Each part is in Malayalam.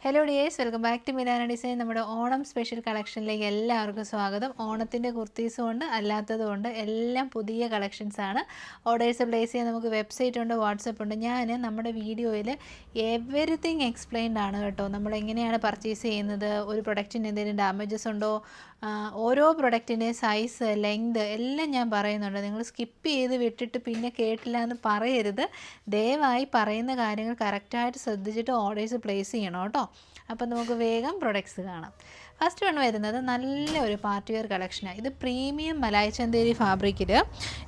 Hello dears, welcome back to Milana design. നമ്മുടെ ഓണം സ്പെഷ്യൽ കളക്ഷനിലേക്ക് എല്ലാവർക്കും സ്വാഗതം. ഓണത്തിൻ്റെ കുർത്തീസും ഉണ്ട്, അല്ലാത്തതും ഉണ്ട്, എല്ലാം പുതിയ കളക്ഷൻസാണ്. ഓർഡേഴ്സ് പ്ലേസ് ചെയ്യാൻ നമുക്ക് വെബ്സൈറ്റ് ഉണ്ട്, വാട്സപ്പ് ഉണ്ട്. ഞാൻ നമ്മുടെ വീഡിയോയിൽ എവരിത്തിങ് എക്സ്പ്ലെയിൻഡ് ആണ് കേട്ടോ. നമ്മളെങ്ങനെയാണ് പർച്ചേസ് ചെയ്യുന്നത്, ഒരു പ്രൊഡക്റ്റിന് എന്തെങ്കിലും ഡാമേജസ് ഉണ്ടോ, ഓരോ പ്രൊഡക്റ്റിൻ്റെ സൈസ്, ലെങ്ത് എല്ലാം ഞാൻ പറയുന്നുണ്ട്. നിങ്ങൾ സ്കിപ്പ് ചെയ്ത് വിട്ടിട്ട് പിന്നെ കേട്ടില്ല എന്ന് പറയരുത്. ദയവായി പറയുന്ന കാര്യങ്ങൾ കറക്റ്റായിട്ട് ശ്രദ്ധിച്ചിട്ട് ഓർഡേഴ്സ് പ്ലേസ് ചെയ്യണം കേട്ടോ. അപ്പം നമുക്ക് വേഗം പ്രൊഡക്ട്സ് കാണാം. ഫസ്റ്റ് വൺ വരുന്നത് നല്ല ഒരു പാർട്ടി വെയർ കളക്ഷനാണ്. ഇത് പ്രീമിയം മലായ് ചന്തേരി ഫാബ്രിക്കിൽ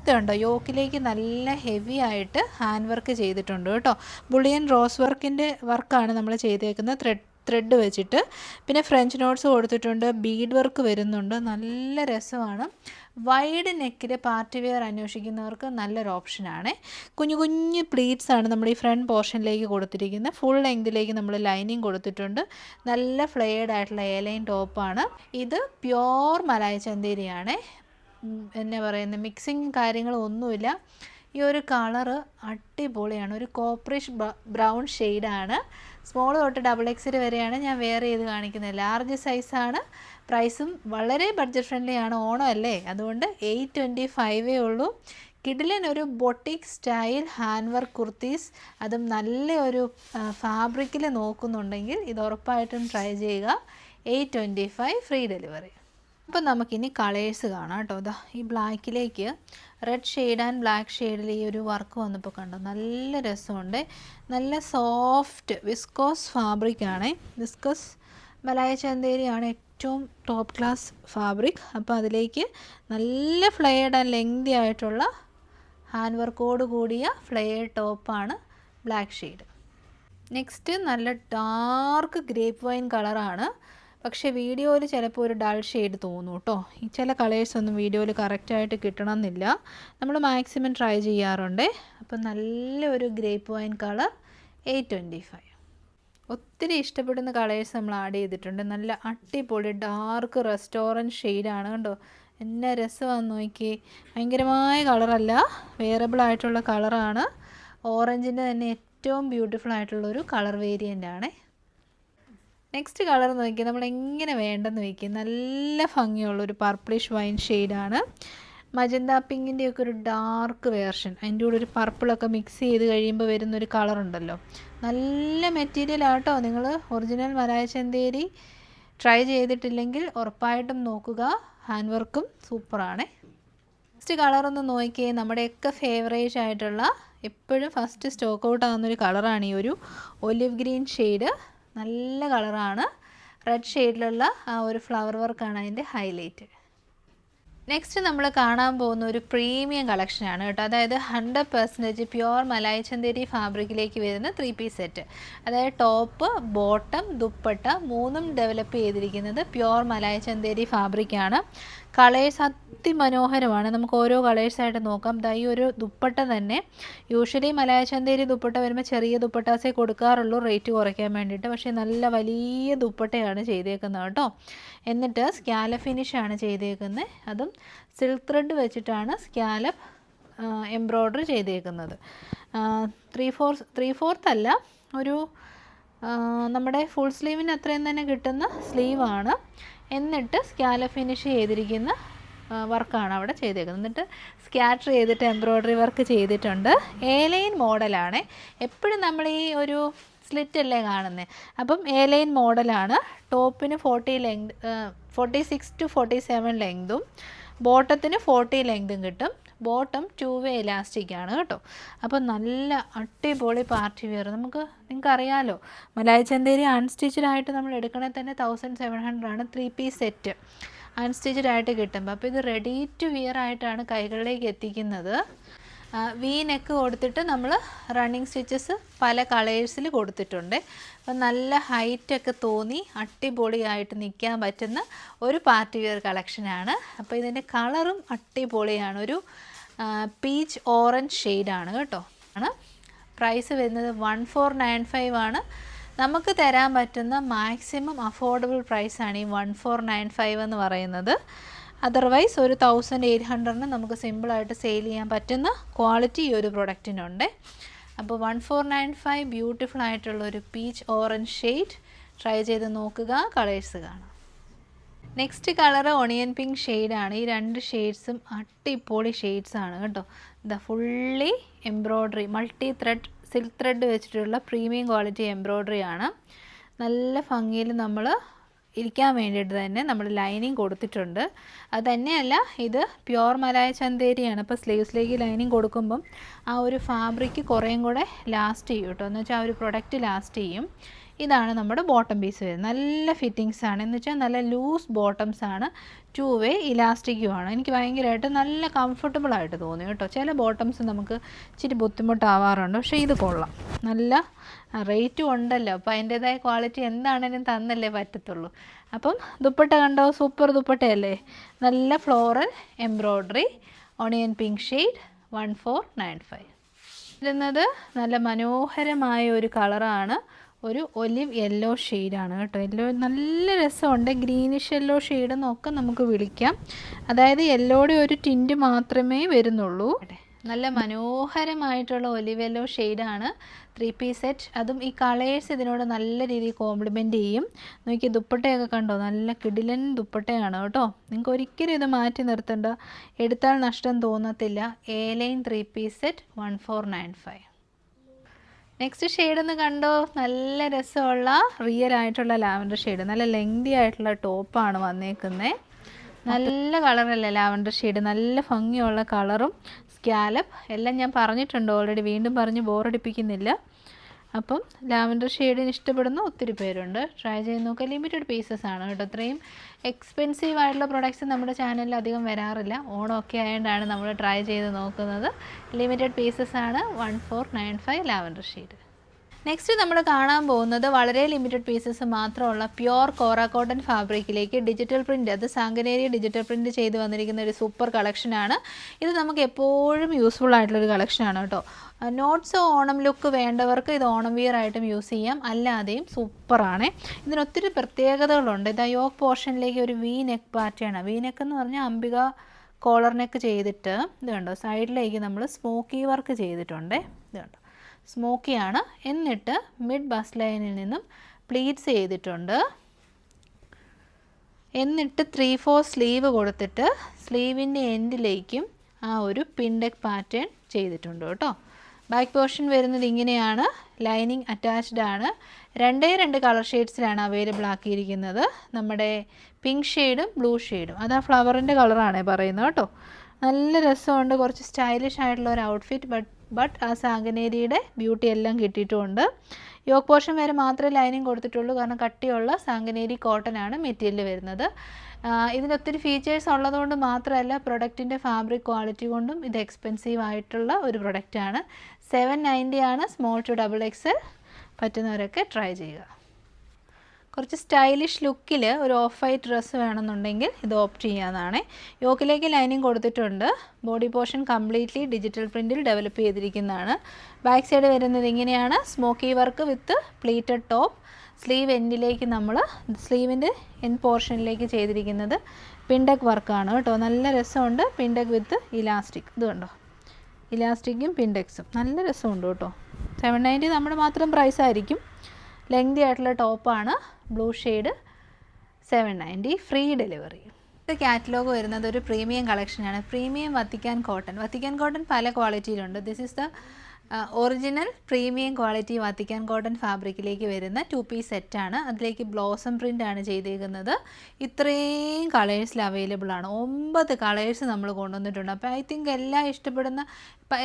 ഇതുണ്ടോ, യോക്കിലേക്ക് നല്ല ഹെവി ആയിട്ട് ഹാൻഡ് വർക്ക് ചെയ്തിട്ടുണ്ട് കേട്ടോ. ബുള്ളിയൻ റോസ് വർക്കിൻ്റെ വർക്കാണ് നമ്മൾ ചെയ്തേക്കുന്നത്, ത്രെഡ് വെച്ചിട്ട്. പിന്നെ ഫ്രഞ്ച് നോട്ട്സ് കൊടുത്തിട്ടുണ്ട്, ബീഡ് വർക്ക് വരുന്നുണ്ട്, നല്ല രസമാണ്. വൈഡ് നെക്കിൽ പാർട്ടി വെയർ അന്വേഷിക്കുന്നവർക്ക് നല്ലൊരു ഓപ്ഷനാണ്. കുഞ്ഞു കുഞ്ഞു പ്ലീറ്റ്സ് ആണ് നമ്മൾ ഈ ഫ്രണ്ട് പോർഷനിലേക്ക് കൊടുത്തിരിക്കുന്നത്. ഫുൾ ലെങ്തിലേക്ക് നമ്മൾ ലൈനിങ് കൊടുത്തിട്ടുണ്ട്. നല്ല ഫ്ലെയർഡ് ആയിട്ടുള്ള എലൈൻ ടോപ്പാണ്. ഇത് പ്യോർ മലായ് ചന്തേരിയാണ്. എന്നാ പറയുന്നത്, മിക്സിങ് കാര്യങ്ങളൊന്നുമില്ല. ഈ ഒരു കളറ് അടിപൊളിയാണ്. ഒരു കോപ്പറിഷ് ബ്രൗൺ ഷെയ്ഡാണ്. സ്മോൾ തൊട്ട് XXL വരെയാണ് ഞാൻ വെയർ ചെയ്ത് കാണിക്കുന്നത്. ലാർജ് സൈസാണ്. പ്രൈസും വളരെ ബഡ്ജറ്റ് ഫ്രണ്ട്ലി ആണ്. ഓണം അല്ലേ, അതുകൊണ്ട് 825 ഉള്ളൂ. കിഡിലിൻ ഒരു boutique style hand work kurtis, അതും നല്ല ഒരു ഫാബ്രിക്കിൽ നോക്കുന്നുണ്ടെങ്കിൽ ഇത് ഉറപ്പായിട്ടും ട്രൈ ചെയ്യുക. 825 ഫ്രീ ഡെലിവറി. അപ്പോൾ നമുക്കിനി കളേഴ്സ് കാണാം കേട്ടോ. ഇതാ ഈ ബ്ലാക്കിലേക്ക് റെഡ് ഷെയ്ഡ് ആൻഡ് ബ്ലാക്ക് ഷെയ്ഡിൽ ഈ ഒരു വർക്ക് വന്നപ്പോൾ കണ്ടോ, നല്ല രസമുണ്ട്. നല്ല സോഫ്റ്റ് വിസ്കോസ് ഫാബ്രിക്കാണ്. വിസ്കോസ് മലായ് ചന്തേരിയാണ് ഏറ്റവും ടോപ്പ് ക്ലാസ് ഫാബ്രിക്. അപ്പോൾ അതിലേക്ക് നല്ല ഫ്ലെയർഡ് ആൻഡ് ലെങ്തി ആയിട്ടുള്ള ഹാൻഡ് വർക്കോട് കൂടിയ ഫ്ലെയർഡ് ടോപ്പാണ്, ബ്ലാക്ക് ഷെയ്ഡ്. നെക്സ്റ്റ് നല്ല ഡാർക്ക് ഗ്രേപ്പ് വൈൻ കളറാണ്. പക്ഷേ വീഡിയോയിൽ ചിലപ്പോൾ ഒരു ഡൾ ഷെയ്ഡ് തോന്നും കേട്ടോ. ഈ ചില കളേഴ്സൊന്നും വീഡിയോയിൽ കറക്റ്റായിട്ട് കിട്ടണമെന്നില്ല. നമ്മൾ മാക്സിമം ട്രൈ ചെയ്യാറുണ്ട്. അപ്പം നല്ലൊരു ഗ്രേപ്പ് വൈൻ കളർ, 825. ഒത്തിരി ഇഷ്ടപ്പെടുന്ന കളേഴ്സ് നമ്മൾ ആഡ് ചെയ്തിട്ടുണ്ട്. നല്ല അടിപൊളി ഡാർക്ക് റെസ്റ്റോറൻറ്റ് ഷെയ്ഡാണ് കണ്ടോ. എന്നാ രസമാണെന്ന് നോക്കി. ഭയങ്കരമായ കളറല്ല, വെയറബിൾ ആയിട്ടുള്ള കളറാണ്. ഓറഞ്ചിൻ്റെ തന്നെ ഏറ്റവും ബ്യൂട്ടിഫുൾ ആയിട്ടുള്ളൊരു കളർ വേരിയൻ്റ് ആണ്. നെക്സ്റ്റ് കളർ നോക്കി, നമ്മൾ എങ്ങനെ വേണ്ടെന്ന് വയ്ക്കും. നല്ല ഭംഗിയുള്ളൊരു പർപ്പിളിഷ് വൈൻ ഷെയ്ഡാണ്. മജന്ത പിങ്കിൻ്റെയൊക്കെ ഒരു ഡാർക്ക് വേർഷൻ, അതിൻ്റെ കൂടെ ഒരു പർപ്പിളൊക്കെ മിക്സ് ചെയ്ത് കഴിയുമ്പോൾ വരുന്നൊരു കളറുണ്ടല്ലോ. നല്ല മെറ്റീരിയൽ ആട്ടോ. നിങ്ങൾ ഒറിജിനൽ മലായ് ചന്തേരി ട്രൈ ചെയ്തിട്ടില്ലെങ്കിൽ ഉറപ്പായിട്ടും നോക്കുക. ഹാൻഡ് വർക്കും സൂപ്പറാണ്. നെക്സ്റ്റ് കളറൊന്ന് നോക്കിയേ. നമ്മുടെയൊക്കെ ഫേവറേറ്റ് ആയിട്ടുള്ള, എപ്പോഴും ഫസ്റ്റ് സ്റ്റോക്ക് ഔട്ട് ആകുന്നൊരു കളറാണ് ഈ ഒരു ഒലിവ് ഗ്രീൻ ഷെയ്ഡ്. നല്ല കളറാണ്. റെഡ് ഷെയ്ഡിലുള്ള ആ ഒരു ഫ്ലവർ വർക്കാണ് അതിൻ്റെ ഹൈലൈറ്റ്. നെക്സ്റ്റ് നമ്മൾ കാണാൻ പോകുന്ന ഒരു പ്രീമിയം കളക്ഷനാണ് കേട്ടോ. അതായത് 100% പ്യുവർ മലായ് ചന്തേരി ഫാബ്രിക്കിലേക്ക് വരുന്ന 3 പീസ് സെറ്റ്. അതായത് ടോപ്പ്, ബോട്ടം, ദുപ്പട്ട മൂന്നും ഡെവലപ്പ് ചെയ്തിരിക്കുന്നത് പ്യുവർ മലായ് ചന്തേരി ഫാബ്രിക്കാണ്. കളേഴ്സ് അതിമനോഹരമാണ്. നമുക്ക് ഓരോ കളേഴ്സായിട്ട് നോക്കാം. ഈ ഒരു ദുപ്പട്ട തന്നെ യൂഷ്വലി മലായ് ചന്തേരി ദുപ്പട്ട വരുമ്പോൾ ചെറിയ ദുപ്പട്ടാസേ കൊടുക്കാറുള്ളൂ റേറ്റ് കുറയ്ക്കാൻ വേണ്ടിയിട്ട്. പക്ഷേ നല്ല വലിയ ദുപ്പട്ടയാണ് ചെയ്തേക്കുന്നത് കേട്ടോ. എന്നിട്ട് സ്കാലപ്പ് ഫിനിഷാണ് ചെയ്തേക്കുന്നത്. അതും സിൽക്ക് ത്രെഡ് വെച്ചിട്ടാണ് സ്കാലപ്പ് എംബ്രോയ്ഡറി ചെയ്തേക്കുന്നത്. 3/4 അല്ല, ഒരു നമ്മുടെ ഫുൾ സ്ലീവിന് അത്രയും തന്നെ കിട്ടുന്ന സ്ലീവാണ്. എന്നിട്ട് സ്കാലപ്പ് ഫിനിഷ് ചെയ്തിരിക്കുന്ന വർക്കാണ് അവിടെ ചെയ്തേക്കുന്നത്. എന്നിട്ട് സ്കാറ്റർ ചെയ്തിട്ട് എംബ്രോയ്ഡറി വർക്ക് ചെയ്തിട്ടുണ്ട്. എ-ലൈൻ മോഡലാണ്. എപ്പോഴും നമ്മൾ ഈ ഒരു സ്ലിറ്റ് അല്ലേ കാണുന്നത്. അപ്പം എ-ലൈൻ മോഡലാണ്. ടോപ്പിന് 46 to 47 ലെങ്തും ബോട്ടത്തിന് 40 ലെങ്തും കിട്ടും. ബോട്ടം 2 വേ ഇലാസ്റ്റിക്കാണ് കേട്ടോ. അപ്പോൾ നല്ല അടിപൊളി പാർട്ടി വെയർ. നിങ്ങൾക്കറിയാമല്ലോ, മലായ് ചന്തേരി അൺസ്റ്റിച്ചഡ് ആയിട്ട് നമ്മൾ എടുക്കണേ തന്നെ 1700 ആണ് 3 പീസ് സെറ്റ് അൺസ്റ്റിച്ചഡ് ആയിട്ട് കിട്ടുമ്പോൾ. അപ്പോൾ ഇത് റെഡി ടു വിയർ ആയിട്ടാണ് കൈകളിലേക്ക് എത്തിക്കുന്നത്. വി നെക്ക് കൊടുത്തിട്ട് നമ്മൾ റണ്ണിങ് സ്റ്റിച്ചസ് പല കളേഴ്സിൽ കൊടുത്തിട്ടുണ്ട്. അപ്പം നല്ല ഹൈറ്റൊക്കെ തോന്നി അടിപൊളിയായിട്ട് നിൽക്കാൻ പറ്റുന്ന ഒരു പാർട്ടി വെയർ കളക്ഷനാണ്. അപ്പോൾ ഇതിൻ്റെ കളറും അടിപൊളിയാണ്. ഒരു പീച്ച് ഓറഞ്ച് ഷെയ്ഡാണ് കേട്ടോ. പ്രൈസ് വരുന്നത് 1495 ആണ്. നമുക്ക് തരാൻ പറ്റുന്ന മാക്സിമം അഫോർഡബിൾ പ്രൈസാണ് ഈ 1495 എന്ന് പറയുന്നത്. അതർവൈസ് ഒരു 1800 നമുക്ക് സിമ്പിളായിട്ട് സെയിൽ ചെയ്യാൻ പറ്റുന്ന ക്വാളിറ്റി ഈ ഒരു പ്രൊഡക്റ്റിനുണ്ട്. അപ്പോൾ 1495 ബ്യൂട്ടിഫുൾ ആയിട്ടുള്ളൊരു പീച്ച് ഓറഞ്ച് ഷെയ്ഡ് ട്രൈ ചെയ്ത് നോക്കുക, കളേഴ്സ് കാണാം. നെക്സ്റ്റ് കളറ് ഒണിയൻ പിങ്ക് ഷെയ്ഡാണ്. ഈ 2 ഷെയ്ഡ്സും അടിപൊളി ഷെയ്ഡ്സാണ് കേട്ടോ. ഇതാ fully embroidery, multi thread, silk thread വെച്ചിട്ടുള്ള പ്രീമിയം ക്വാളിറ്റി എംബ്രോയ്ഡറി ആണ്. നല്ല ഭംഗിയിൽ നമ്മൾ ഇരിക്കാൻ വേണ്ടിയിട്ട് തന്നെ നമ്മൾ ലൈനിങ് കൊടുത്തിട്ടുണ്ട്. അത് തന്നെയല്ല, ഇത് പ്യുവർ മലായ ചന്തേരിയാണ്. അപ്പോൾ സ്ലീവ്സിലേക്ക് ലൈനിങ് കൊടുക്കുമ്പം ആ ഒരു ഫാബ്രിക് കുറേയും കൂടെ ലാസ്റ്റ് ചെയ്യും കേട്ടോ. എന്ന് വെച്ചാൽ ആ ഒരു പ്രൊഡക്റ്റ് ലാസ്റ്റ് ചെയ്യും. ഇതാണ് നമ്മുടെ ബോട്ടം പീസ് വരുന്നത്. നല്ല ഫിറ്റിങ്സ് ആണ്, എന്ന് വെച്ചാൽ നല്ല ലൂസ് ബോട്ടംസ് ആണ്, 2 വേ ഇലാസ്റ്റിക്കുമാണ്. എനിക്ക് ഭയങ്കരമായിട്ട് നല്ല കംഫർട്ടബിൾ ആയിട്ട് തോന്നി കേട്ടോ. ചില ബോട്ടംസ് നമുക്ക് ഇച്ചിരി ബുദ്ധിമുട്ടാവാറുണ്ട്, പക്ഷേ ഇത് കൊള്ളാം. നല്ല റേറ്റും ഉണ്ടല്ലോ, അപ്പോൾ അതിൻ്റേതായ ക്വാളിറ്റി എന്താണേലും തന്നല്ലേ പറ്റത്തുള്ളൂ. അപ്പം ദുപ്പട്ട കണ്ടോ, സൂപ്പർ ദുപ്പട്ടയല്ലേ. നല്ല floral embroidery, onion pink shade, 1495. ഇരുന്നത് നല്ല മനോഹരമായ ഒരു കളറാണ്, ഒരു ഒലിവ് യെല്ലോ ഷെയ്ഡാണ് കേട്ടോ. യെല്ലോ നല്ല രസമുണ്ട്, ഗ്രീനിഷ് യെല്ലോ ഷെയ്ഡ് എന്നൊക്കെ നമുക്ക് വിളിക്കാം. അതായത് യെല്ലോയുടെ ഒരു ടിൻറ്റ് മാത്രമേ വരുന്നുള്ളൂ. നല്ല മനോഹരമായിട്ടുള്ള ഒലിവ് യെല്ലോ ഷെയ്ഡാണ്, 3 പീസ് സെറ്റ്. അതും ഈ കളേഴ്സ് ഇതിനോട് നല്ല രീതിയിൽ കോംപ്ലിമെൻറ്റ് ചെയ്യും. നോക്കി ദുപ്പട്ടയൊക്കെ കണ്ടോ, നല്ല കിടിലൻ ദുപ്പട്ടയാണ് കേട്ടോ. നിങ്ങൾക്ക് ഒരിക്കലും ഇത് മാറ്റി നിർത്തണ്ട, എടുത്താൽ നഷ്ടം തോന്നത്തില്ല. A line 3 piece set, 1495. Next shade ഒന്ന് കണ്ടോ, നല്ല രസമുള്ള റിയൽ ആയിട്ടുള്ള ലാവൻഡർ ഷെയ്ഡ്. നല്ല ലെങ്തി ആയിട്ടുള്ള ടോപ്പാണ് വന്നേക്കുന്നത്. നല്ല കളറല്ലേ ലാവൻഡർ ഷെയ്ഡ്, നല്ല ഭംഗിയുള്ള കളറും സ്കാലപ്പ് എല്ലാം ഞാൻ പറഞ്ഞിട്ടുണ്ട് ഓൾറെഡി, വീണ്ടും പറഞ്ഞ് ബോറടിപ്പിക്കുന്നില്ല. അപ്പം ലാവൻഡർ ഷെയ്ഡിന് ഇഷ്ടപ്പെടുന്ന ഒത്തിരി പേരുണ്ട്. ട്രൈ ചെയ്ത് നോക്കുക. ലിമിറ്റഡ് പീസസ് ആണ് കേട്ടോ. അത്രയും എക്സ്പെൻസീവ് ആയിട്ടുള്ള പ്രൊഡക്ട്സ് നമ്മുടെ ചാനലിൽ അധികം വരാറില്ല. ഓണമൊക്കെ ആയതുകൊണ്ടാണ് നമ്മൾ ട്രൈ ചെയ്ത് നോക്കുന്നത്. ലിമിറ്റഡ് പീസസ് ആണ്, 1495 ലാവൻഡർ ഷെയ്ഡ്. നെക്സ്റ്റ് നമ്മൾ കാണാൻ പോകുന്നത് വളരെ ലിമിറ്റഡ് പീസസ് മാത്രമുള്ള പ്യുവർ കോറ കോട്ടൺ ഫാബ്രിക്കിലേക്ക് ഡിജിറ്റൽ പ്രിൻറ്റ്, അത് സാങ്കനേരി ഡിജിറ്റൽ പ്രിൻറ്റ് ചെയ്ത് വന്നിരിക്കുന്ന ഒരു സൂപ്പർ കളക്ഷനാണ്. ഇത് നമുക്ക് എപ്പോഴും യൂസ്ഫുൾ ആയിട്ടുള്ളൊരു കളക്ഷനാണ് കേട്ടോ. നോട്ട്സ് ഓണം ലുക്ക് വേണ്ടവർക്ക് ഇത് ഓണം വിയർ ആയിട്ടും യൂസ് ചെയ്യാം, അല്ലാതെയും സൂപ്പറാണ്. ഇതിനൊത്തിരി പ്രത്യേകതകളുണ്ട്. ഇത് യോക്ക് പോർഷനിലേക്ക് ഒരു V neck pattern. V neck എന്ന് പറഞ്ഞാൽ അംബിക കോളർ നെക്ക് ചെയ്തിട്ട് ഇത് കണ്ടോ, സൈഡിലേക്ക് നമ്മൾ സ്മോക്കി വർക്ക് ചെയ്തിട്ടുണ്ട്. ഇത് കണ്ടോ, സ്മോക്കിയാണ്. എന്നിട്ട് മിഡ് ബസ് ലൈനിൽ നിന്നും പ്ലീറ്റ്സ് ചെയ്തിട്ടുണ്ട്. എന്നിട്ട് 3/4 സ്ലീവ് കൊടുത്തിട്ട് സ്ലീവിൻ്റെ എൻഡിലേക്കും ആ ഒരു പിൻഡെക്ക് പാറ്റേൺ ചെയ്തിട്ടുണ്ട് കേട്ടോ. ബാക്ക് പോർഷൻ വരുന്നത് ഇങ്ങനെയാണ്. ലൈനിങ് അറ്റാച്ച്ഡ് ആണ്. 2 കളർ ഷെയ്ഡ്സിലാണ് അവൈലബിൾ ആക്കിയിരിക്കുന്നത്. നമ്മുടെ പിങ്ക് ഷെയ്ഡും ബ്ലൂ ഷെയ്ഡും. അത് ആ ഫ്ലവറിൻ്റെ കളറാണ് പറയുന്നത് കേട്ടോ. നല്ല രസമുണ്ട്, കുറച്ച് സ്റ്റൈലിഷ് ആയിട്ടുള്ള ഒരു ഔട്ട്ഫിറ്റ്. ബട്ട് ആ സാങ്കനേരിയുടെ ബ്യൂട്ടി എല്ലാം കിട്ടിയിട്ടുമുണ്ട്. യോക്ക് പോർഷൻ വരെ മാത്രമേ ലൈനിങ് കൊടുത്തിട്ടുള്ളൂ, കാരണം കട്ടിയുള്ള സാങ്കനേരി കോട്ടൺ ആണ് മെറ്റീരിയൽ വരുന്നത്. ഇതിനൊത്തിരി ഫീച്ചേഴ്സ് ഉള്ളതുകൊണ്ട് മാത്രമല്ല, പ്രൊഡക്റ്റിൻ്റെ ഫാബ്രിക് ക്വാളിറ്റി കൊണ്ടും ഇത് എക്സ്പെൻസീവ് ആയിട്ടുള്ള ഒരു പ്രൊഡക്റ്റാണ്. 790 ആണ്, സ്മോൾ ടു XXL. പറ്റുന്നവരൊക്കെ ട്രൈ ചെയ്യുക. കുറച്ച് സ്റ്റൈലിഷ് ലുക്കിൽ ഒരു ഓഫ് വൈറ്റ് ഡ്രസ്സ് വേണമെന്നുണ്ടെങ്കിൽ ഇത് ഓപ്റ്റ് ചെയ്യാവുന്നതാണ്. യോക്കിലേക്ക് ലൈനിങ് കൊടുത്തിട്ടുണ്ട്. ബോഡി പോർഷൻ കംപ്ലീറ്റ്ലി ഡിജിറ്റൽ പ്രിൻറ്റിൽ ഡെവലപ്പ് ചെയ്തിരിക്കുന്നതാണ്. ബാക്ക് സൈഡ് വരുന്നത് ഇങ്ങനെയാണ്, smoky work with pleated top. Sleeve എൻഡിലേക്ക് നമ്മൾ സ്ലീവിൻ്റെ എൻഡ് പോർഷനിലേക്ക് ചെയ്തിരിക്കുന്നത് പിൻഡെക്ക് വർക്കാണ് കേട്ടോ. നല്ല രസമുണ്ട്. പിൻഡെക്ക് വിത്ത് ഇലാസ്റ്റിക്. ഇത് കണ്ടോ, ഇലാസ്റ്റിക്കും പിൻഡെക്സും നല്ല രസമുണ്ട് കേട്ടോ. 790 നമ്മുടെ മാത്രം പ്രൈസ് ആയിരിക്കും. ലെങ്തി ആയിട്ടുള്ള ടോപ്പാണ്, ബ്ലൂ ഷെയ്ഡ്, 790, ഫ്രീ ഡെലിവറി. ഇത് കാറ്റലോഗ് വരുന്നത് ഒരു പ്രീമിയം കളക്ഷനാണ്. Premium Vatican cotton. Vatican cotton പല ക്വാളിറ്റിയിലുണ്ട്. This is the original premium quality Vatican cotton ഫാബ്രിക്കിലേക്ക് വരുന്ന 2 പീസ് സെറ്റാണ്. അതിലേക്ക് ബ്ലോസം പ്രിൻ്റ് ആണ് ചെയ്തേക്കുന്നത്. ഇത്രയും കളേഴ്സിൽ അവൈലബിൾ ആണ്. 9 കളേഴ്സ് നമ്മൾ കൊണ്ടുവന്നിട്ടുണ്ട്. അപ്പോൾ ഐ തിങ്ക് എല്ലാം ഇഷ്ടപ്പെടുന്ന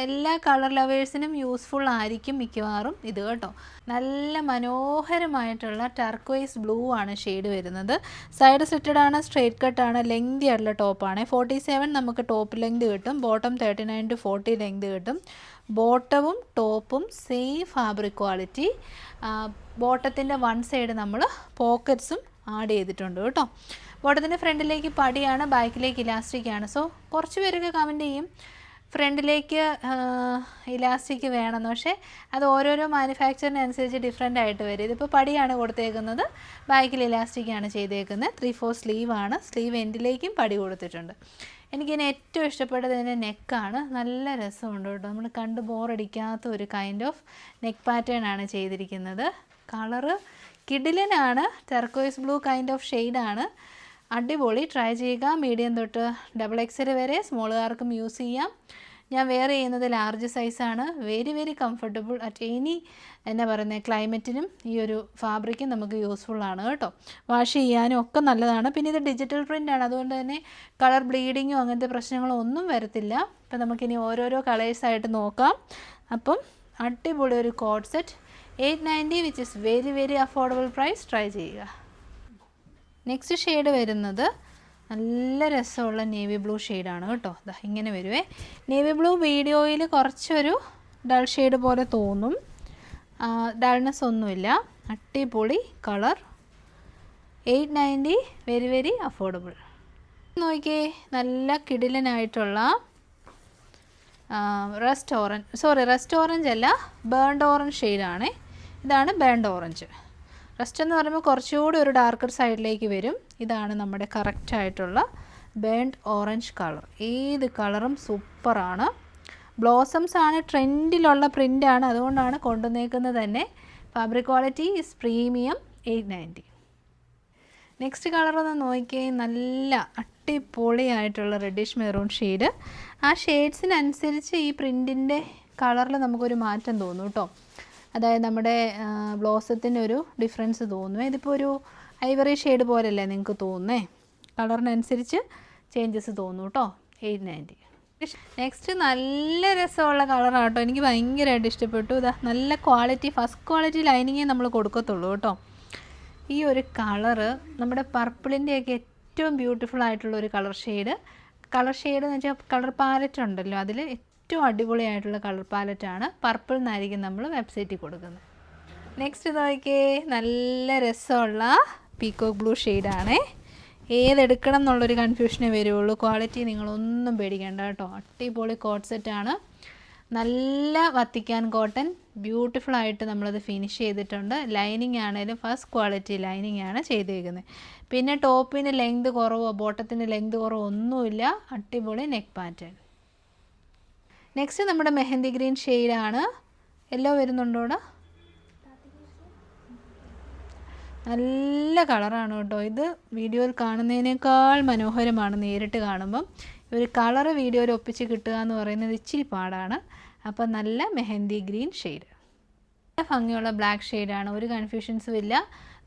എല്ലാ കളർ ലവേഴ്സിനും യൂസ്ഫുൾ ആയിരിക്കും മിക്കവാറും ഇത് കേട്ടോ. നല്ല മനോഹരമായിട്ടുള്ള ടർക്വൈസ് ബ്ലൂ ആണ് ഷെയ്ഡ് വരുന്നത്. സൈഡ് സ്ലിറ്റഡ് ആണ്, സ്ട്രെയിറ്റ് കട്ടാണ്, ലെങ്തി ആയിട്ടുള്ള ടോപ്പാണ്. 47 നമുക്ക് ടോപ്പ് ലെങ്ത് കിട്ടും. ബോട്ടം 39 to 40 ലെങ്ത് കിട്ടും. ബോട്ടവും ടോപ്പും സെയിം ഫാബ്രിക് ക്വാളിറ്റി. ബോട്ടത്തിൻ്റെ 1 സൈഡ് നമ്മൾ പോക്കറ്റ്സും ആഡ് ചെയ്തിട്ടുണ്ട് കേട്ടോ. ബോട്ടത്തിൻ്റെ ഫ്രണ്ടിലേക്ക് പടിയാണ്, ബാക്കിലേക്ക് ഇലാസ്റ്റിക് ആണ്. സോ കുറച്ച് പേരൊക്കെ കമൻറ്റ് ചെയ്യും ഫ്രണ്ടിലേക്ക് ഇലാസ്റ്റിക് വേണമെന്ന്. പക്ഷേ അത് ഓരോരോ മാനുഫാക്ചറിനനുസരിച്ച് ഡിഫറെൻ്റ് ആയിട്ട് വരും. ഇതിപ്പോൾ പടിയാണ് കൊടുത്തേക്കുന്നത്, ബാക്കിൽ ഇലാസ്റ്റിക്കാണ് ചെയ്തേക്കുന്നത്. 3/4 സ്ലീവാണ്. സ്ലീവ് എൻഡിലേക്കും പടി കൊടുത്തിട്ടുണ്ട്. എനിക്കിതിന് ഏറ്റവും ഇഷ്ടപ്പെട്ടത് ഇതിൻ്റെ നെക്കാണ്. നല്ല രസമുണ്ട് കേട്ടോ. നമ്മൾ കണ്ട് ബോറടിക്കാത്ത ഒരു കൈൻഡ് ഓഫ് നെക്ക് പാറ്റേൺ ആണ് ചെയ്തിരിക്കുന്നത്. കളറ് കിഡിലനാണ്. ടെർക്കോയിസ് ബ്ലൂ കൈൻഡ് ഓഫ് ഷെയ്ഡാണ്. അടിപൊളി, ട്രൈ ചെയ്യുക. മീഡിയം തൊട്ട് XXL വരെ സ്മോളുകാർക്കും യൂസ് ചെയ്യാം. ഞാൻ വെയർ ചെയ്യുന്നത് ലാർജ് സൈസാണ്. വെരി കംഫർട്ടബിൾ അറ്റ് എനി എന്നാ പറയുന്നത് ക്ലൈമറ്റിനും ഈ ഒരു ഫാബ്രിക്കും നമുക്ക് യൂസ്ഫുള്ളാണ് കേട്ടോ. വാഷ് ചെയ്യാനും ഒക്കെ നല്ലതാണ്. പിന്നെ ഇത് ഡിജിറ്റൽ പ്രിൻ്റാണ്, അതുകൊണ്ട് തന്നെ കളർ ബ്ലീഡിങ്ങോ അങ്ങനത്തെ പ്രശ്നങ്ങളോ ഒന്നും വരത്തില്ല. അപ്പം നമുക്കിനി ഓരോരോ കളേഴ്സായിട്ട് നോക്കാം. അപ്പം അടിപൊളി ഒരു cord set 890 which is very affordable price. Try ചെയ്യുക. നെക്സ്റ്റ് ഷെയ്ഡ് വരുന്നത് നല്ല രസമുള്ള നേവി ബ്ലൂ ഷെയ്ഡാണ് കേട്ടോ. ഇതാ ഇങ്ങനെ വരുവേ. നേവി ബ്ലൂ വീഡിയോയിൽ കുറച്ചൊരു ഡൾ ഷെയ്ഡ് പോലെ തോന്നും, ഡൾനെസ് ഒന്നുമില്ല. അടിപൊളി കളർ. 890 very affordable. നോക്കിയേ, നല്ല കിടിലനായിട്ടുള്ള റസ്റ്റ് ഓറഞ്ച് അല്ല, ബേൺഡ് ഓറഞ്ച് ഷെയ്ഡാണ്. ഇതാണ് ബേൺഡ് ഓറഞ്ച്. റസ്റ്റ് എന്ന് പറയുമ്പോൾ കുറച്ചുകൂടി ഒരു ഡാർക്കർ സൈഡിലേക്ക് വരും. ഇതാണ് നമ്മുടെ കറക്റ്റായിട്ടുള്ള ബേൺഡ് ഓറഞ്ച് കളർ. ഏത് കളറും സൂപ്പറാണ്. ബ്ലോസംസ് ആണ്, ട്രെൻഡിലുള്ള പ്രിൻ്റാണ്, അതുകൊണ്ടാണ് കൊണ്ടുവന്നേക്കുന്നത് തന്നെ. Fabric quality is premium. 890. Next കളറൊന്ന് നോക്കിയേ, നല്ല അടിപൊളിയായിട്ടുള്ള റെഡിഷ് മെറൂൺ ഷെയ്ഡ്. ആ ഷെയ്ഡ്സിനനുസരിച്ച് ഈ പ്രിൻറ്റിൻ്റെ കളറിൽ നമുക്കൊരു മാറ്റം തോന്നും കേട്ടോ. അതായത് നമ്മുടെ ബ്ലോസത്തിനൊരു ഡിഫറൻസ് തോന്നുമേ. ഇതിപ്പോൾ ഒരു ഐവറി ഷെയ്ഡ് പോലെയല്ലേ നിങ്ങൾക്ക് തോന്നുന്നേ, കളറിനനുസരിച്ച് ചേഞ്ചസ് തോന്നും കേട്ടോ. 890. നെക്സ്റ്റ് നല്ല രസമുള്ള കളറാണ് കേട്ടോ. എനിക്ക് ഭയങ്കരമായിട്ട് ഇഷ്ടപ്പെട്ടു. ഇതാ നല്ല ക്വാളിറ്റി, ഫസ്റ്റ് ക്വാളിറ്റി ലൈനിങ്ങേ നമ്മൾ കൊടുക്കത്തുള്ളൂ കേട്ടോ. ഈ ഒരു കളറ് നമ്മുടെ പർപ്പിളിൻ്റെയൊക്കെ ഏറ്റവും ബ്യൂട്ടിഫുൾ ആയിട്ടുള്ളൊരു കളർ ഷെയ്ഡ് എന്ന് വെച്ചാൽ കളർ പാലറ്റ് ഉണ്ടല്ലോ, അതിൽ ഏറ്റവും അടിപൊളിയായിട്ടുള്ള കളർ പാലറ്റാണ്. പർപ്പിൾ എന്നായിരിക്കും നമ്മൾ വെബ്സൈറ്റിൽ കൊടുക്കുന്നത്. നെക്സ്റ്റ് നോക്കിയേ, നല്ല രസമുള്ള പീക്കോക്ക് ബ്ലൂ ഷെയ്ഡാണേ. ഏതെടുക്കണം എന്നുള്ളൊരു കൺഫ്യൂഷനേ വരുള്ളൂ. ക്വാളിറ്റി നിങ്ങളൊന്നും പേടിക്കേണ്ട കേട്ടോ. അടിപൊളി കോട്ട് സെറ്റാണ്. നല്ല വത്തിക്കാൻ കോട്ടൺ, ബ്യൂട്ടിഫുൾ ആയിട്ട് നമ്മളത് ഫിനിഷ് ചെയ്തിട്ടുണ്ട്. ലൈനിങ് ആണെങ്കിലും ഫസ്റ്റ് ക്വാളിറ്റി ലൈനിങ് ആണ് ചെയ്തേക്കുന്നത്. പിന്നെ ടോപ്പിന് ലെങ്ത് കുറവോ ബോട്ടത്തിന് ലെങ്ത് കുറവോ ഒന്നുമില്ല. അടിപൊളി നെക്ക് പാറ്റേൺ. നെക്സ്റ്റ് നമ്മുടെ മെഹന്തി ഗ്രീൻ ഷെയ്ഡാണ്. യെല്ലോ വരുന്നുണ്ടോടെ? നല്ല കളറാണ് കേട്ടോ. ഇത് വീഡിയോയിൽ കാണുന്നതിനേക്കാൾ മനോഹരമാണ് നേരിട്ട് കാണുമ്പം. ഒരു കളറ് വീഡിയോയിൽ ഒപ്പിച്ച് കിട്ടുക എന്ന് പറയുന്നത് ഇച്ചിരി പാടാണ്. അപ്പം നല്ല മെഹന്തി ഗ്രീൻ ഷെയ്ഡ്, നല്ല ഭംഗിയുള്ള ബ്ലാക്ക് ഷെയ്ഡാണ്. ഒരു കൺഫ്യൂഷൻസും ഇല്ല.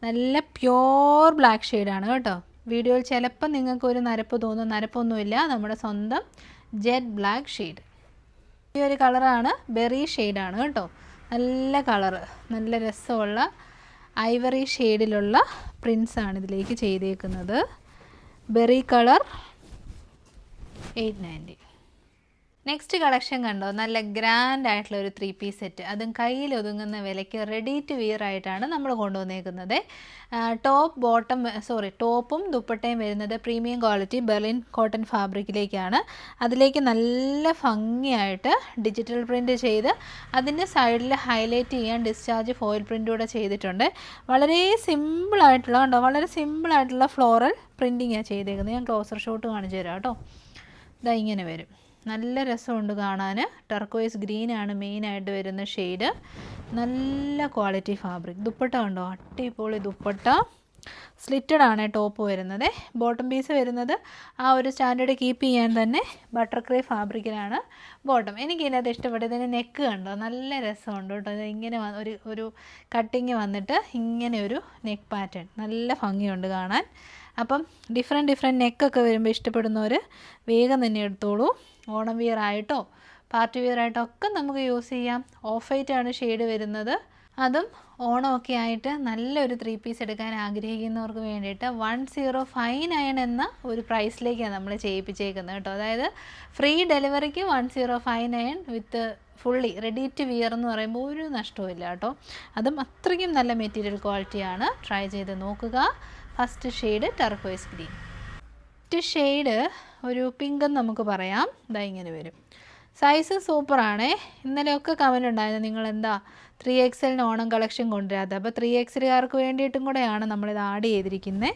നല്ല പ്യോർ ബ്ലാക്ക് ഷെയ്ഡാണ് കേട്ടോ. വീഡിയോയിൽ ചിലപ്പോൾ നിങ്ങൾക്കൊരു നരപ്പ് തോന്നും, നരപ്പൊന്നുമില്ല. നമ്മുടെ സ്വന്തം ജെറ്റ് ബ്ലാക്ക് ഷെയ്ഡ്. ഈ ഒരു കളറാണ് ബെറി ഷെയ്ഡാണ് കേട്ടോ. നല്ല കളറ്, നല്ല രസമുള്ള ഐവറി ഷെയ്ഡിലുള്ള പ്രിൻസാണ് ഇതിലേക്ക് ചെയ്തേക്കുന്നത്. Berry colour. 890. നെക്സ്റ്റ് കളക്ഷൻ കണ്ടോ, നല്ല ഗ്രാൻഡ് ആയിട്ടുള്ള ഒരു 3 പീസ് സെറ്റ്. അതും കയ്യിൽ ഒതുങ്ങുന്ന വിലയ്ക്ക് റെഡി ടു വിയർ ആയിട്ടാണ് നമ്മൾ കൊണ്ടുവന്നേക്കുന്നത്. ടോപ്പും ദുപ്പട്ടയും വരുന്നത് പ്രീമിയം ക്വാളിറ്റി ബെർലിൻ കോട്ടൺ ഫാബ്രിക്കിലേക്കാണ്. അതിലേക്ക് നല്ല ഭംഗിയായിട്ട് ഡിജിറ്റൽ പ്രിൻ്റ് ചെയ്ത് അതിൻ്റെ സൈഡിൽ ഹൈലൈറ്റ് ചെയ്യാൻ ഡിസ്ചാർജ് ഫോയിൽ പ്രിൻ്റ് കൂടെ ചെയ്തിട്ടുണ്ട്. വളരെ സിമ്പിളായിട്ടുള്ള കണ്ടോ, വളരെ സിമ്പിളായിട്ടുള്ള ഫ്ലോറൽ പ്രിൻറ്റിങ്ങാണ് ചെയ്തേക്കുന്നത്. ഞാൻ ക്ലോസർ ഷോട്ട് കാണിച്ചു തരാം കേട്ടോ. ഇതാ ഇങ്ങനെ വരും. നല്ല രസമുണ്ട് കാണാൻ. ടർക്കോയിസ് ഗ്രീനാണ് മെയിനായിട്ട് വരുന്ന ഷെയ്ഡ്. നല്ല ക്വാളിറ്റി ഫാബ്രിക്. ദുപ്പട്ട കണ്ടോ, അടിപൊളി ദുപ്പട്ട. സ്ലിറ്റഡ് ആണ് ടോപ്പ് വരുന്നത്. ബോട്ടം പീസ് വരുന്നത് ആ ഒരു സ്റ്റാൻഡേർഡ് കീപ്പ് ചെയ്യാൻ തന്നെ ബട്ടർ ക്രേ ഫാബ്രിക്കിലാണ് ബോട്ടം. എനിക്ക് ഇതിനകത്ത് ഇഷ്ടപ്പെട്ടതിന് നെക്ക് കണ്ടോ, നല്ല രസമുണ്ട് കേട്ടോ. ഇത് ഇങ്ങനെ ഒരു കട്ടിങ് വന്നിട്ട് ഇങ്ങനെ ഒരു നെക്ക് പാറ്റേൺ, നല്ല ഭംഗിയുണ്ട് കാണാൻ. അപ്പം ഡിഫറെൻറ്റ് നെക്കൊക്കെ വരുമ്പോൾ ഇഷ്ടപ്പെടുന്നവർ വേഗം തന്നെ എടുത്തോളൂ. ഓണം വിയർ ആയിട്ടോ പാർട്ടി വിയർ ആയിട്ടോ ഒക്കെ നമുക്ക് യൂസ് ചെയ്യാം. ഓഫ് വൈറ്റ് ആണ് ഷെയ്ഡ് വരുന്നത്. അതും ഓണമൊക്കെ ആയിട്ട് നല്ലൊരു 3 പീസ് എടുക്കാൻ ആഗ്രഹിക്കുന്നവർക്ക് വേണ്ടിയിട്ട് 1059 എന്ന ഒരു പ്രൈസിലേക്കാണ് നമ്മൾ ചെയ്യിപ്പിച്ചേക്കുന്നത് കേട്ടോ. അതായത് ഫ്രീ ഡെലിവറിക്ക് 1059 വിത്ത് ഫുള്ളി റെഡി ടു വിയർ എന്ന് പറയുമ്പോൾ ഒരു നഷ്ടവും ഇല്ല കേട്ടോ. അതും അത്രയ്ക്കും നല്ല മെറ്റീരിയൽ ക്വാളിറ്റിയാണ്. ട്രൈ ചെയ്ത് നോക്കുക. First shade turquoise green. First shade ഒരു പിങ്ക് എന്ന് നമുക്ക് പറയാം. ഇതാ ഇങ്ങനെ വരും. സൈസ് സൂപ്പറാണേ. ഇന്നലെയൊക്കെ കമൻറ്റ് ഉണ്ടായിരുന്നു, നിങ്ങളെന്താ 3XL ഓണം കളക്ഷൻ കൊണ്ടുവരാതെ. അപ്പോൾ 3XLകാർക്ക് വേണ്ടിയിട്ടും കൂടെയാണ് നമ്മളിത് ആഡ് ചെയ്തിരിക്കുന്നത്.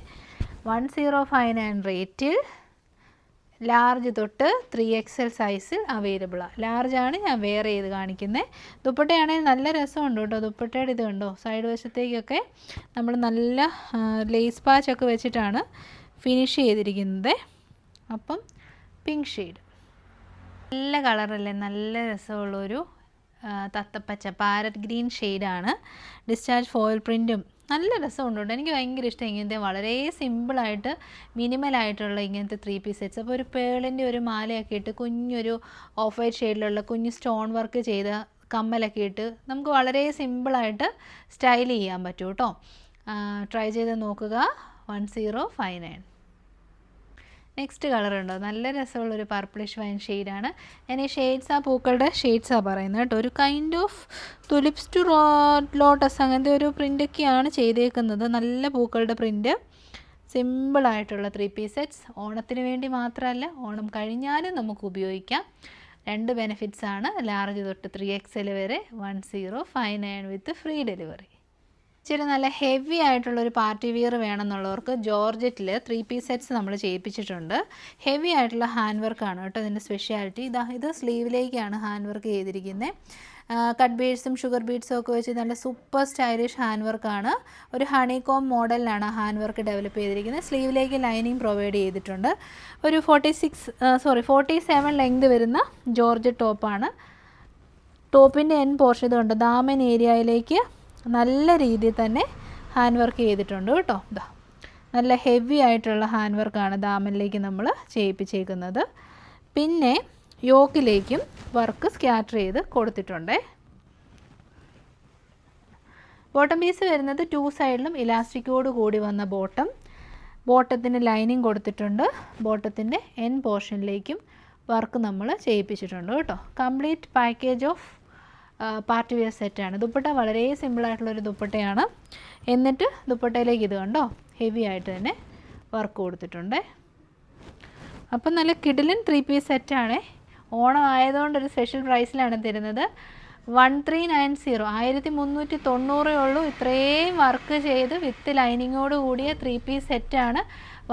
1059 റേറ്റിൽ ലാർജ് തൊട്ട് 3XL സൈസിൽ അവൈലബിളാണ്. ലാർജാണ് ഞാൻ വെയർ ചെയ്ത് കാണിക്കുന്നത്. ദുപ്പട്ടയാണെങ്കിൽ നല്ല രസമുണ്ട് കേട്ടോ. ദുപ്പട്ടയുടെ ഇത് കണ്ടോ, സൈഡ് വശത്തേക്കൊക്കെ നമ്മൾ നല്ല ലേസ് പാച്ചൊക്കെ വെച്ചിട്ടാണ് ഫിനിഷ് ചെയ്തിരിക്കുന്നത്. അപ്പം പിങ്ക് ഷെയ്ഡ് നല്ല കളറല്ലേ, നല്ല രസമുള്ളൊരു തത്തപ്പച്ച പാരറ്റ് ഗ്രീൻ ഷെയ്ഡാണ്. ഡിസ്ചാർജ് ഫോയിൽ പ്രിൻറ്റും നല്ല രസമുണ്ട്. എനിക്ക് ഭയങ്കര ഇഷ്ടം ഇങ്ങനത്തെ വളരെ സിമ്പിളായിട്ട് മിനിമലായിട്ടുള്ള ഇങ്ങനത്തെ 3 പീസ് സെറ്റ്സ്. അപ്പോൾ ഒരു പേളിൻ്റെ ഒരു മാലയൊക്കെ ഇട്ട് കുഞ്ഞൊരു ഓഫ് വൈറ്റ് ഷെയ്ഡിലുള്ള കുഞ്ഞ് സ്റ്റോൺ വർക്ക് ചെയ്ത കമ്മലൊക്കെ ഇട്ട് നമുക്ക് വളരെ സിമ്പിളായിട്ട് സ്റ്റൈൽ ചെയ്യാൻ പറ്റും കേട്ടോ. ട്രൈ ചെയ്ത് നോക്കുക. 1059. നെക്സ്റ്റ് കളർ ഉണ്ടോ, നല്ല രസമുള്ളൊരു പർപ്പിളിഷ് വൈൻ ഷെയ്ഡാണ്. ഞാൻ ഈ ഷെയ്ഡ്സ് ആ പൂക്കളുടെ ഷെയ്ഡ്സാണ് പറയുന്നത് കേട്ടോ. ഒരു kind of tulips to lotus അങ്ങനത്തെ ഒരു പ്രിൻ്റൊക്കെയാണ് ചെയ്തേക്കുന്നത്. നല്ല പൂക്കളുടെ പ്രിൻ്റ്, സിമ്പിളായിട്ടുള്ള 3 പീസ് സെറ്റ്സ്. ഓണത്തിന് വേണ്ടി മാത്രമല്ല, ഓണം കഴിഞ്ഞാലും നമുക്ക് ഉപയോഗിക്കാം. 2 ബെനിഫിറ്റ്സ് ആണ്. ലാർജ് തൊട്ട് 3XL വരെ 1059 വിത്ത് ഫ്രീ ഡെലിവറി. ഇച്ചിരി നല്ല ഹെവി ആയിട്ടുള്ളൊരു പാർട്ടി വിയർ വേണമെന്നുള്ളവർക്ക് ജോർജറ്റിൽ 3 പീസ് സെറ്റ്സ് നമ്മൾ ചെയ്യിപ്പിച്ചിട്ടുണ്ട്. ഹെവി ആയിട്ടുള്ള ഹാൻഡ് വർക്കാണ് കേട്ടോ ഇതിൻ്റെ സ്പെഷ്യാലിറ്റി. ഇത് സ്ലീവിലേക്കാണ് ഹാൻഡ് വർക്ക് ചെയ്തിരിക്കുന്നത്. കട്ട് ബീഡ്സും ഷുഗർ ബീഡ്സും ഒക്കെ വെച്ച് നല്ല സൂപ്പർ സ്റ്റൈലിഷ് ഹാൻഡ് വർക്കാണ്. ഒരു ഹണികോം മോഡലിലാണ് ഹാൻഡ് വർക്ക് ഡെവലപ്പ് ചെയ്തിരിക്കുന്നത്. സ്ലീവിലേക്ക് ലൈനിങ് പ്രൊവൈഡ് ചെയ്തിട്ടുണ്ട്. ഒരു 47 ലെങ്ത് വരുന്ന ജോർജറ്റ് ടോപ്പാണ്. ടോപ്പിൻ്റെ എൻ പോർഷൻ ഇതുണ്ട്, ദാമൻ ഏരിയയിലേക്ക് നല്ല രീതിയിൽ തന്നെ ഹാൻഡ് വർക്ക് ചെയ്തിട്ടുണ്ട് കേട്ടോ. ഇതാ നല്ല ഹെവി ആയിട്ടുള്ള ഹാൻഡ് വർക്കാണ് ദാമനിലേക്ക് നമ്മൾ ചെയ്യിപ്പിച്ചേക്കുന്നത്. പിന്നെ യോക്കിലേക്കും വർക്ക് സ്കാറ്റർ ചെയ്ത് കൊടുത്തിട്ടുണ്ട്. ബോട്ടം പീസ് വരുന്നത് 2 സൈഡിലും ഇലാസ്റ്റിക്കോട് കൂടി വന്ന ബോട്ടത്തിന് ലൈനിങ് കൊടുത്തിട്ടുണ്ട്. ബോട്ടത്തിൻ്റെ എൻ പോർഷനിലേക്കും വർക്ക് നമ്മൾ ചെയ്യിപ്പിച്ചിട്ടുണ്ട് കേട്ടോ. Complete package of party wear സെറ്റാണ്. ദുപ്പട്ട വളരെ സിമ്പിളായിട്ടുള്ളൊരു ദുപ്പട്ടയാണ്. എന്നിട്ട് ദുപ്പട്ടയിലേക്ക് ഇത് കണ്ടോ ഹെവി ആയിട്ട് തന്നെ വർക്ക് കൊടുത്തിട്ടുണ്ട്. അപ്പം നല്ല കിടിലൻ 3 പീസ് സെറ്റാണ്. ഓണം ആയതുകൊണ്ടൊരു സ്പെഷ്യൽ പ്രൈസിലാണ് തരുന്നത്. 1390, 1390 ഉള്ളൂ. ഇത്രയും വർക്ക് ചെയ്ത് വിത്ത് ലൈനിങ്ങോട് കൂടിയ 3 പീസ് സെറ്റാണ്.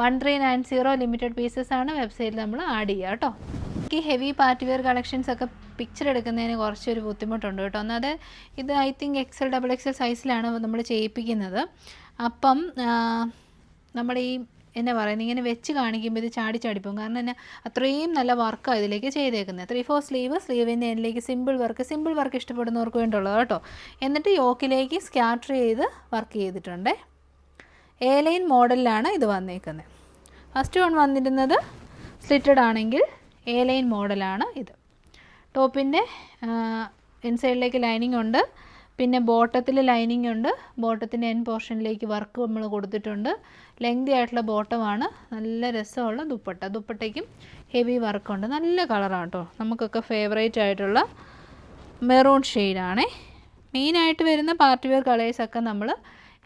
1390 ലിമിറ്റഡ് പീസസ് ആണ്. വെബ്സൈറ്റിൽ നമ്മൾ ആഡ് ചെയ്യുക കേട്ടോ. എനിക്ക് ഹെവി പാർട്ടി വെയർ കളക്ഷൻസ് ഒക്കെ പിക്ചർ എടുക്കുന്നതിന് കുറച്ചൊരു ബുദ്ധിമുട്ടുണ്ട് കേട്ടോ. ഒന്നത് ഇത് ഐ തിങ്ക് XL XXL സൈസിലാണ് നമ്മൾ ചെയ്യിപ്പിക്കുന്നത്. അപ്പം നമ്മുടെ ഈ എന്നാ പറയുന്നത്, ഇങ്ങനെ വെച്ച് കാണിക്കുമ്പോൾ ഇത് ചാടിപ്പോകും. കാരണം എന്നാ അത്രയും നല്ല വർക്കാണ് ഇതിലേക്ക് ചെയ്തേക്കുന്നത്. 3/4 സ്ലീവിൻ്റെ എൻഡിലേക്ക് സിമ്പിൾ വർക്ക് ഇഷ്ടപ്പെടുന്നവർക്ക് വേണ്ടിയുള്ളത് കേട്ടോ. എന്നിട്ട് യോക്കിലേക്ക് സ്കാറ്റർ ചെയ്ത് വർക്ക് ചെയ്തിട്ടുണ്ട്. A-ലൈൻ മോഡലിലാണ് ഇത് വന്നേക്കുന്നത്. ഫസ്റ്റ് വൺ വന്നിരുന്നത് സ്ലിറ്റഡ് ആണെങ്കിൽ A-ലൈൻ മോഡലാണ് ഇത്. ടോപ്പിൻ്റെ ഇൻസൈഡിലേക്ക് ലൈനിങ് ഉണ്ട്. പിന്നെ ബോട്ടത്തിൽ ലൈനിങ് ഉണ്ട്. ബോട്ടത്തിൻ്റെ എൻ പോർഷനിലേക്ക് വർക്ക് നമ്മൾ കൊടുത്തിട്ടുണ്ട്. ലെങ്തി ആയിട്ടുള്ള ബോട്ടമാണ്. നല്ല രസമുള്ള ദുപ്പട്ടയ്ക്കും ഹെവി വർക്കുണ്ട്. നല്ല കളറാണ് കേട്ടോ. നമുക്കൊക്കെ ഫേവറേറ്റ് ആയിട്ടുള്ള മെറൂൺ ഷെയ്ഡാണേ. മെയിനായിട്ട് വരുന്ന പാർട്ടി വെയർ കളേഴ്സൊക്കെ നമ്മൾ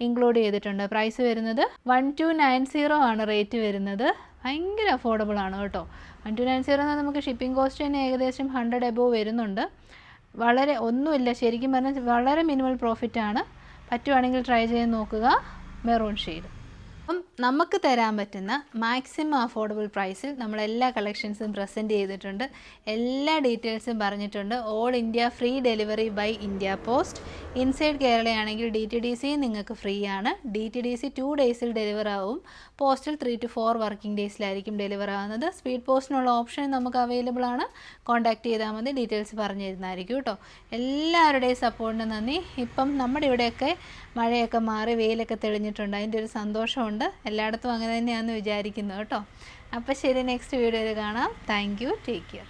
ഇൻക്ലൂഡ് ചെയ്തിട്ടുണ്ട്. പ്രൈസ് വരുന്നത് 1290 ആണ് റേറ്റ് വരുന്നത്. ഭയങ്കര അഫോർഡബിൾ ആണ് കേട്ടോ. 1290 എന്നാൽ നമുക്ക് ഷിപ്പിംഗ് കോസ്റ്റ് തന്നെ ഏകദേശം 100 എബോവ് വരുന്നുണ്ട്. വളരെ ഒന്നുമില്ല, ശരിക്കും പറഞ്ഞാൽ വളരെ മിനിമൽ പ്രോഫിറ്റാണ്. പറ്റുവാണെങ്കിൽ ട്രൈ ചെയ്ത് നോക്കുക. Maroon shade. അപ്പം നമുക്ക് തരാൻ പറ്റുന്ന മാക്സിമം അഫോർഡബിൾ പ്രൈസിൽ നമ്മളെല്ലാ കളക്ഷൻസും പ്രസൻറ്റ് ചെയ്തിട്ടുണ്ട്. എല്ലാ ഡീറ്റെയിൽസും പറഞ്ഞിട്ടുണ്ട്. All India free delivery by India post. Inside കേരളയാണെങ്കിൽ DTDC നിങ്ങൾക്ക് ഫ്രീ ആണ്. DTDC 2 ഡേയ്സിൽ ഡെലിവർ ആവും. പോസ്റ്റിൽ 3 to 4 വർക്കിംഗ് ഡേയ്സിലായിരിക്കും ഡെലിവർ ആവുന്നത്. സ്പീഡ് പോസ്റ്റിനുള്ള ഓപ്ഷൻ നമുക്ക് അവൈലബിൾ ആണ്. കോൺടാക്ട് ചെയ്താൽ മതി, ഡീറ്റെയിൽസ് പറഞ്ഞു തരുന്നതായിരിക്കും കേട്ടോ. എല്ലാവരുടെയും സപ്പോർട്ടിന് നന്ദി. ഇപ്പം നമ്മുടെ ഇവിടെയൊക്കെ മഴയൊക്കെ മാറി വെയിലൊക്കെ തെളിഞ്ഞിട്ടുണ്ട്. അതിൻ്റെ ഒരു സന്തോഷമുണ്ട്. എല്ലായിടത്തും അങ്ങനെ തന്നെയാണെന്ന് വിചാരിക്കുന്നു കേട്ടോ. അപ്പോൾ ശരി, നെക്സ്റ്റ് വീഡിയോയിൽ കാണാം. Thank you. Take care.